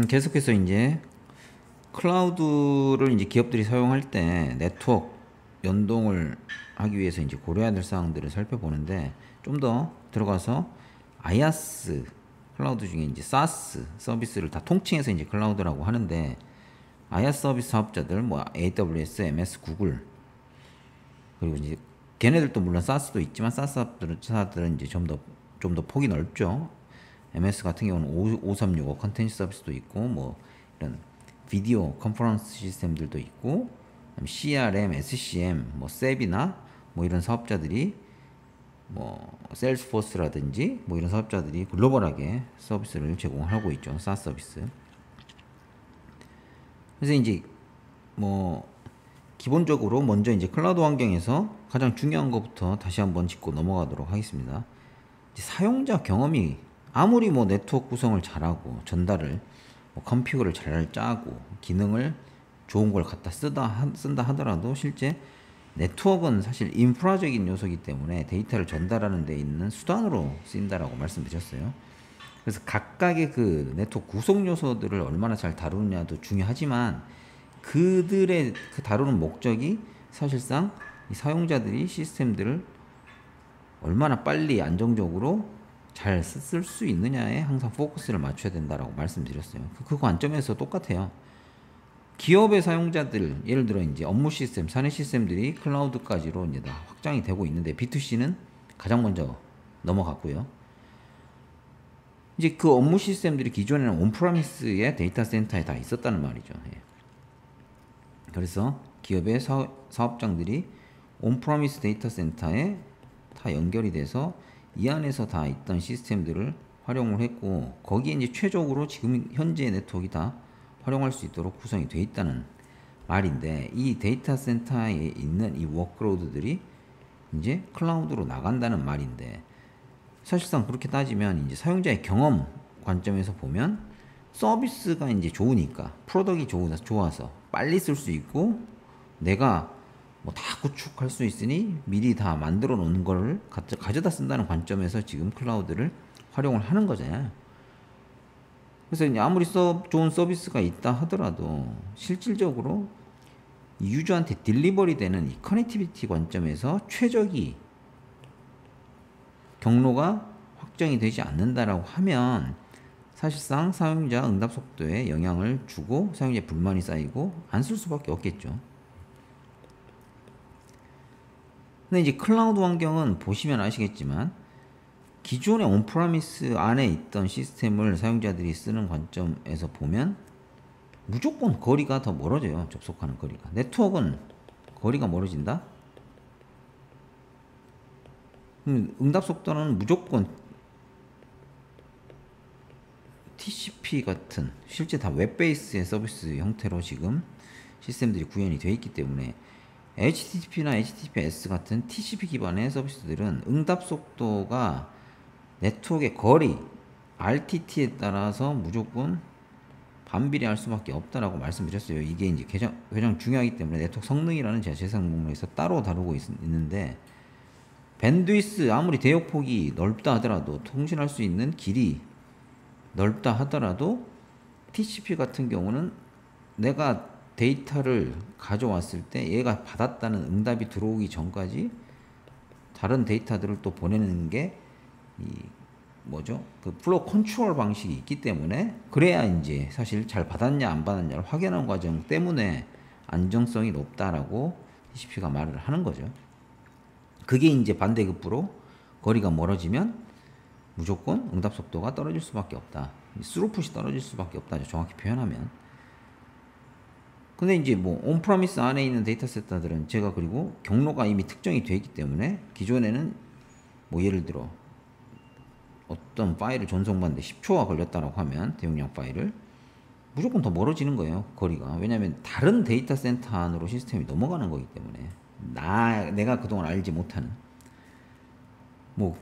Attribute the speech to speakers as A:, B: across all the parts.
A: 계속해서 이제 클라우드를 이제 기업들이 사용할 때 네트워크 연동을 하기 위해서 이제 고려해야 될 사항들을 살펴보는데, 좀 더 들어가서 IaaS 클라우드 중에 이제 SaaS 서비스를 다 통칭해서 이제 클라우드라고 하는데, IaaS 서비스 사업자들 뭐 AWS, MS, 구글, 그리고 이제 걔네들도 물론 SaaS도 있지만 SaaS 사업들은 이제 좀 더 폭이 넓죠. MS 같은 경우는 5365 컨텐츠 서비스도 있고, 뭐 이런 비디오 컨퍼런스 시스템들도 있고, CRM, SCM, 뭐 셉이나 뭐 이런 사업자들이, 뭐 셀스포스라든지 뭐 이런 사업자들이 글로벌하게 서비스를 제공하고 있죠. SaaS 서비스. 그래서 이제 뭐 기본적으로 먼저 이제 클라우드 환경에서 가장 중요한 것부터 다시 한번 짚고 넘어가도록 하겠습니다. 이제 사용자 경험이 아무리 뭐 네트워크 구성을 잘하고 전달을 뭐 컨피그를 잘 짜고 기능을 좋은 걸 갖다 쓴다 하더라도, 실제 네트워크는 사실 인프라적인 요소이기 때문에 데이터를 전달하는 데 있는 수단으로 쓰인다라고 말씀드렸어요. 그래서 각각의 그 네트워크 구성 요소들을 얼마나 잘 다루느냐도 중요하지만, 그들의 그 다루는 목적이 사실상 이 사용자들이 시스템들을 얼마나 빨리 안정적으로 잘 쓸 수 있느냐에 항상 포커스를 맞춰야 된다라고 말씀드렸어요. 그 관점에서 똑같아요. 기업의 사용자들, 예를 들어 이제 업무 시스템, 사내 시스템들이 클라우드까지로 이제 다 확장이 되고 있는데, B2C는 가장 먼저 넘어갔고요. 이제 그 업무 시스템들이 기존에는 온프라미스의 데이터 센터에 다 있었다는 말이죠. 예. 그래서 기업의 사업장들이 온프라미스 데이터 센터에 다 연결이 돼서 이 안에서 다 있던 시스템들을 활용을 했고, 거기에 이제 최적으로 지금 현재의 네트워크가 다 활용할 수 있도록 구성이 되어 있다는 말인데, 이 데이터 센터에 있는 이 워크로드들이 이제 클라우드로 나간다는 말인데, 사실상 그렇게 따지면 이제 사용자의 경험 관점에서 보면 서비스가 이제 좋으니까, 프로덕이 좋아서 빨리 쓸 수 있고, 내가 뭐 다 구축할 수 있으니 미리 다 만들어 놓은 걸 가져다 쓴다는 관점에서 지금 클라우드를 활용을 하는 거잖아요. 그래서 이제 아무리 좋은 서비스가 있다 하더라도 실질적으로 유저한테 딜리버리 되는 이 커넥티비티 관점에서 최적이 경로가 확정이 되지 않는다라고 하면, 사실상 사용자 응답 속도에 영향을 주고 사용자의 불만이 쌓이고 안 쓸 수밖에 없겠죠. 근데 이제 클라우드 환경은 보시면 아시겠지만, 기존의 온프라미스 안에 있던 시스템을 사용자들이 쓰는 관점에서 보면 무조건 거리가 더 멀어져요. 접속하는 거리가. 네트워크는 거리가 멀어진다? 응답 속도는 무조건 TCP 같은, 실제 다 웹베이스의 서비스 형태로 지금 시스템들이 구현이 되어 있기 때문에, HTTP나 HTTPS 같은 TCP 기반의 서비스들은 응답 속도가 네트워크의 거리, RTT에 따라서 무조건 반비례할 수밖에 없다라고 말씀드렸어요. 이게 이제 가장 중요하기 때문에 네트워크 성능이라는 제가 재생 목록에서 따로 다루고 있는데, 밴드위스 아무리 대역폭이 넓다 하더라도, 통신할 수 있는 길이 넓다 하더라도, TCP 같은 경우는 내가 데이터를 가져왔을 때 얘가 받았다는 응답이 들어오기 전까지 다른 데이터들을 또 보내는 게 이 뭐죠? 그 플로우 컨트롤 방식이 있기 때문에, 그래야 이제 사실 잘 받았냐 안 받았냐를 확인하는 과정 때문에 안정성이 높다라고 TCP가 말을 하는 거죠. 그게 이제 반대급부로 거리가 멀어지면 무조건 응답 속도가 떨어질 수밖에 없다. 스루풋이 떨어질 수밖에 없다. 정확히 표현하면. 근데 이제 뭐 온프라미스 안에 있는 데이터 센터들은 제가, 그리고 경로가 이미 특정이 되어 있기 때문에, 기존에는 뭐 예를 들어 어떤 파일을 전송받는데 10초가 걸렸다고 하면, 대용량 파일을, 무조건 더 멀어지는 거예요. 거리가. 왜냐하면 다른 데이터 센터 안으로 시스템이 넘어가는 거기 때문에, 내가 그동안 알지 못하는 뭐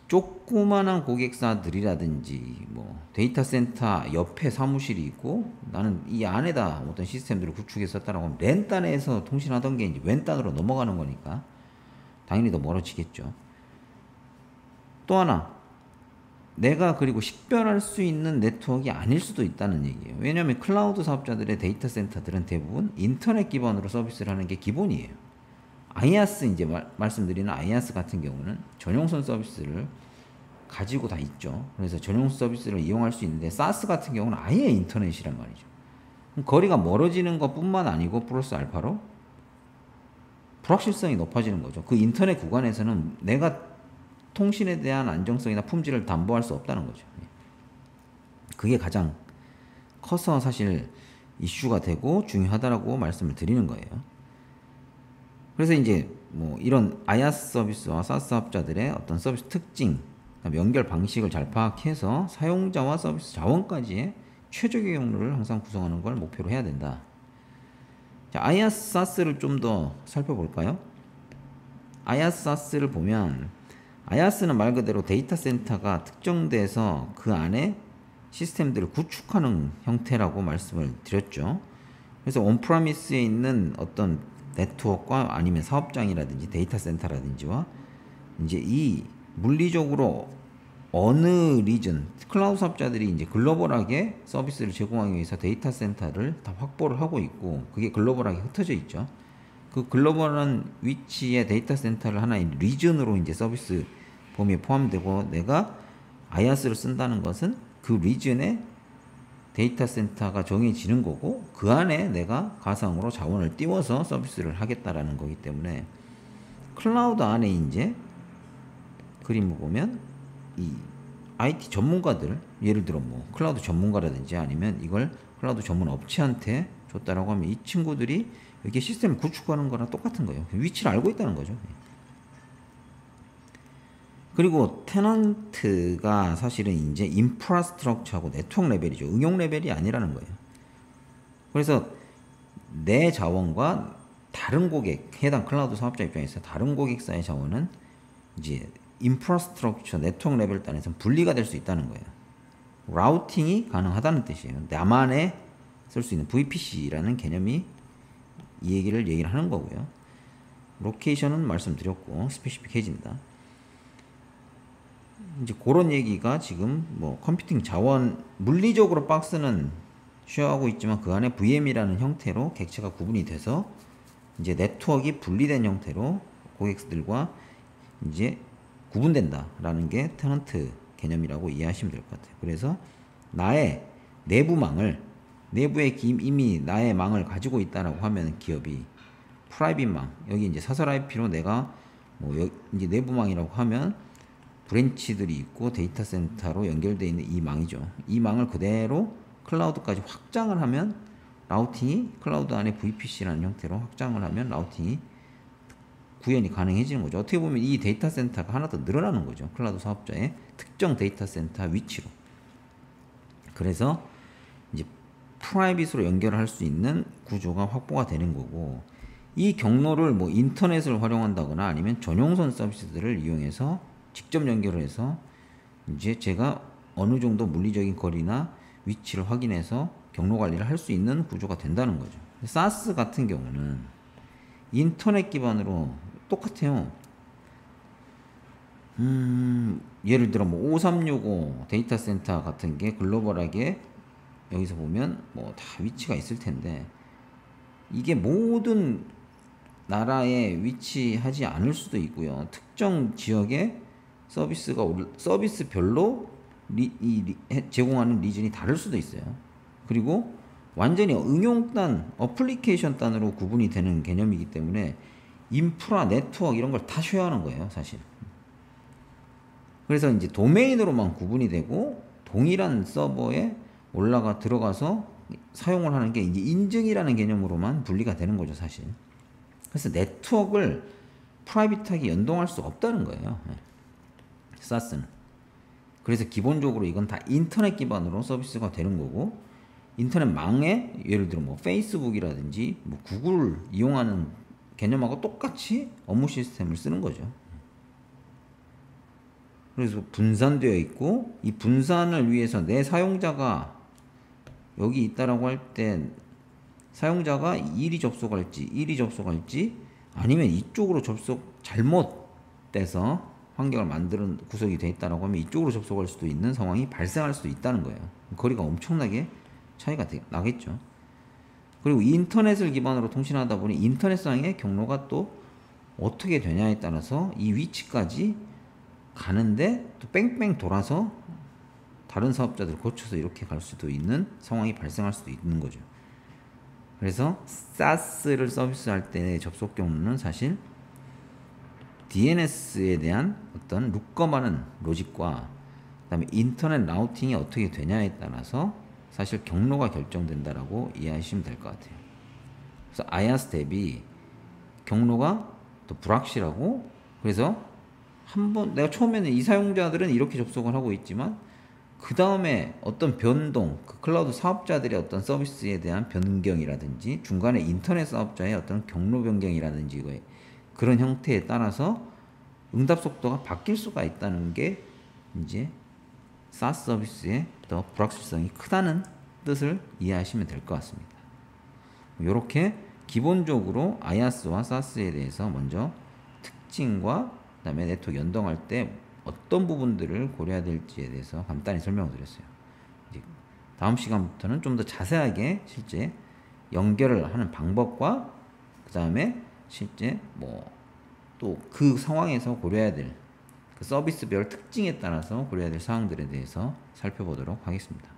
A: 조그만한 고객사들이라든지, 뭐 데이터 센터 옆에 사무실이 있고 나는 이 안에다 어떤 시스템들을 구축해서 썼다라고 하면, 랜단에서 통신하던 게 이제 왼단으로 넘어가는 거니까 당연히 더 멀어지겠죠. 또 하나, 내가 그리고 식별할 수 있는 네트워크가 아닐 수도 있다는 얘기예요. 왜냐하면 클라우드 사업자들의 데이터 센터들은 대부분 인터넷 기반으로 서비스를 하는 게 기본이에요. 아이아스 이제 말씀드리는 아이아스 같은 경우는 전용선 서비스를 가지고 다 있죠. 그래서 전용선 서비스를 이용할 수 있는데 사스 같은 경우는 아예 인터넷이란 말이죠. 거리가 멀어지는 것뿐만 아니고 플러스 알파로 불확실성이 높아지는 거죠. 그 인터넷 구간에서는 내가 통신에 대한 안정성이나 품질을 담보할 수 없다는 거죠. 그게 가장 커서 사실 이슈가 되고 중요하다라고 말씀을 드리는 거예요. 그래서 이제 뭐 이런 아이아스 서비스와 사스 사업자들의 어떤 서비스 특징, 연결 방식을 잘 파악해서 사용자와 서비스 자원까지의 최적의 경로를 항상 구성하는 걸 목표로 해야 된다. 자, 아이아스 사스를 좀 더 살펴볼까요? 아이아스 사스를 보면 아이아스는 말 그대로 데이터 센터가 특정돼서 그 안에 시스템들을 구축하는 형태라고 말씀을 드렸죠. 그래서 온프라미스에 있는 어떤 네트워크와 아니면 사업장이라든지 데이터 센터라든지와 이제 이 물리적으로 어느 리전, 클라우드 사업자들이 이제 글로벌하게 서비스를 제공하기 위해서 데이터 센터를 다 확보를 하고 있고 그게 글로벌하게 흩어져 있죠. 그 글로벌한 위치의 데이터 센터를 하나의 리전으로 이제 서비스 범위에 포함되고 내가 아이아스를 쓴다는 것은 그 리전에 데이터 센터가 정해지는 거고 그 안에 내가 가상으로 자원을 띄워서 서비스를 하겠다라는 거기 때문에 클라우드 안에 이제 그림을 보면 이 IT 전문가들 예를 들어 뭐 클라우드 전문가라든지 아니면 이걸 클라우드 전문 업체한테 줬다라고 하면 이 친구들이 이렇게 시스템을 구축하는 거랑 똑같은 거예요. 위치를 알고 있다는 거죠. 그리고 테넌트가 사실은 이제 인프라스트럭처하고 네트워크 레벨이죠. 응용 레벨이 아니라는 거예요. 그래서 내 자원과 다른 고객, 해당 클라우드 사업자 입장에서 다른 고객사의 자원은 이제 인프라스트럭처, 네트워크 레벨 단에서 분리가 될 수 있다는 거예요. 라우팅이 가능하다는 뜻이에요. 나만의 쓸 수 있는 VPC라는 개념이 이 얘기를 하는 거고요. 로케이션은 말씀드렸고 스페시픽해진다. 이제 그런 얘기가 지금 뭐 컴퓨팅 자원 물리적으로 박스는 쉐어하고 있지만 그 안에 VM이라는 형태로 객체가 구분이 돼서 이제 네트워크가 분리된 형태로 고객들과 이제 구분된다라는 게 테넌트 개념이라고 이해하시면 될 것 같아요. 그래서 나의 내부망을 내부에 이미 나의 망을 가지고 있다라고 하면 기업이 프라이빗 망 여기 이제 사설 IP로 내가 뭐 이제 내부망이라고 하면 브랜치들이 있고 데이터 센터로 연결되어 있는 이 망이죠. 이 망을 그대로 클라우드까지 확장을 하면 라우팅이 클라우드 안에 VPC라는 형태로 확장을 하면 라우팅이 구현이 가능해지는 거죠. 어떻게 보면 이 데이터 센터가 하나 더 늘어나는 거죠. 클라우드 사업자의 특정 데이터 센터 위치로. 그래서 이제 프라이빗으로 연결할 수 있는 구조가 확보가 되는 거고 이 경로를 뭐 인터넷을 활용한다거나 아니면 전용선 서비스들을 이용해서 직접 연결을 해서 이제 제가 어느 정도 물리적인 거리나 위치를 확인해서 경로 관리를 할 수 있는 구조가 된다는 거죠. 사스 같은 경우는 인터넷 기반으로 똑같아요. 예를 들어 뭐 5365 데이터 센터 같은 게 글로벌하게 여기서 보면 뭐 다 위치가 있을 텐데 이게 모든 나라에 위치하지 않을 수도 있고요. 특정 지역에 서비스별로 제공하는 리전이 다를 수도 있어요. 그리고 완전히 응용단, 어플리케이션 단으로 구분이 되는 개념이기 때문에 인프라, 네트워크 이런 걸 다 쉐어하는 거예요, 사실. 그래서 이제 도메인으로만 구분이 되고 동일한 서버에 들어가서 사용을 하는 게 이제 인증이라는 개념으로만 분리가 되는 거죠, 사실. 그래서 네트워크를 프라이빗하게 연동할 수 없다는 거예요. 사스는. 그래서 기본적으로 이건 다 인터넷 기반으로 서비스가 되는 거고 인터넷 망에 예를 들어 뭐 페이스북이라든지 뭐 구글을 이용하는 개념하고 똑같이 업무 시스템을 쓰는 거죠. 그래서 분산되어 있고 이 분산을 위해서 내 사용자가 여기 있다라고 할 때 사용자가 1이 접속할지 아니면 이쪽으로 접속 잘못돼서 환경을 만드는 구석이 돼 있다라고 하면 이쪽으로 접속할 수도 있는 상황이 발생할 수도 있다는 거예요. 거리가 엄청나게 차이가 나겠죠. 그리고 인터넷을 기반으로 통신하다 보니 인터넷상의 경로가 또 어떻게 되냐에 따라서 이 위치까지 가는데 또 뺑뺑 돌아서 다른 사업자들 거쳐서 이렇게 갈 수도 있는 상황이 발생할 수도 있는 거죠. 그래서 SaaS를 서비스할 때의 접속 경로는 사실 DNS에 대한 어떤 룩검하는 로직과 그다음에 인터넷 라우팅이 어떻게 되냐에 따라서 사실 경로가 결정된다라고 이해하시면 될 것 같아요. 그래서 IaaS 대비 경로가 더 불확실하고, 그래서 한번 내가 처음에는 이 사용자들은 이렇게 접속을 하고 있지만 그 다음에 어떤 변동, 그 클라우드 사업자들의 어떤 서비스에 대한 변경이라든지 중간에 인터넷 사업자의 어떤 경로 변경이라든지 그런 형태에 따라서 응답 속도가 바뀔 수가 있다는 게 이제 SaaS 서비스의 더 불확실성이 크다는 뜻을 이해하시면 될 것 같습니다. 이렇게 기본적으로 IaaS와 SaaS에 대해서 먼저 특징과 그다음에 네트워크 연동할 때 어떤 부분들을 고려해야 될지에 대해서 간단히 설명을 드렸어요. 이제 다음 시간부터는 좀 더 자세하게 실제 연결을 하는 방법과 그 다음에 실제 뭐 또 그 상황에서 고려해야 될 그 서비스별 특징에 따라서 고려해야 될 사항들에 대해서 살펴보도록 하겠습니다.